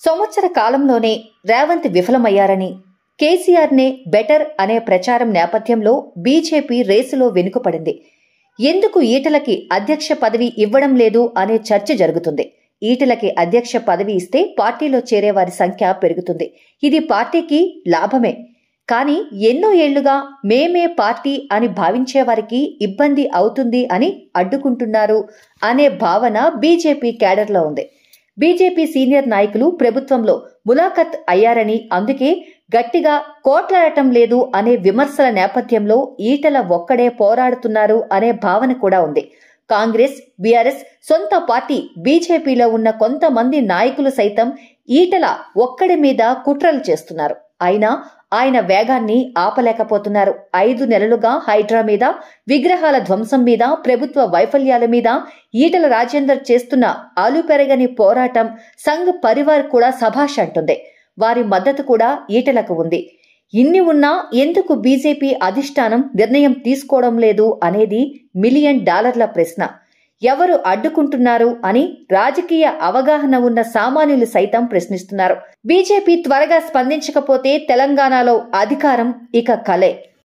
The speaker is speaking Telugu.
సంవత్సర కాలంలోనే రేవంత్ విఫలమయ్యారని, కేసీఆర్నే బెటర్ అనే ప్రచారం నేపథ్యంలో బీజేపీ రేసులో వెనుకపడింది. ఎందుకు ఈటలకి అధ్యక్ష పదవి ఇవ్వడం లేదు అనే చర్చ జరుగుతుంది. ఈటలకి అధ్యక్ష పదవి ఇస్తే పార్టీలో చేరేవారి సంఖ్య పెరుగుతుంది. ఇది పార్టీకి లాభమే. కానీ ఎన్నో ఏళ్లుగా మేమే పార్టీ అని భావించేవారికి ఇబ్బంది అవుతుంది అని అడ్డుకుంటున్నారు అనే భావన బీజేపీ క్యాడర్లో ఉంది. బీజేపీ సీనియర్ నాయకులు ప్రభుత్వంలో ములాఖత్ అయ్యారని, అందుకే గట్టిగా కోట్లాడటం లేదు అనే విమర్శల నేపథ్యంలో ఈటల ఒక్కడే పోరాడుతున్నారు అనే భావన కూడా ఉంది. కాంగ్రెస్, బీఆర్ఎస్ సొంత పార్టీ బీజేపీలో ఉన్న కొంతమంది నాయకులు సైతం ఈటల ఒక్కడి మీద కుట్రలు చేస్తున్నారు. అయినా ఆయన వేగాన్ని ఆపలేకపోతున్నారు. 5 నెలలుగా హైడ్రా మీద, విగ్రహాల ధ్వంసం మీద, ప్రభుత్వ వైఫల్యాల మీద ఈటల రాజేందర్ చేస్తున్న ఆలుపెరగని పోరాటం సంఘ్ పరివార్ కూడా సభాష్ అంటుంది. వారి మద్దతు కూడా ఈటలకు ఉంది. ఇన్ని ఉన్నా ఎందుకు బీజేపీ అధిష్టానం నిర్ణయం తీసుకోవడం లేదు అనేది $1 మిలియన్ ప్రశ్న. ఎవరు అడ్డుకుంటున్నారు అని రాజకీయ అవగాహన ఉన్న సామాన్యులు సైతం ప్రశ్నిస్తున్నారు. బీజేపీ త్వరగా స్పందించకపోతే తెలంగాణలో అధికారం ఇక కలే.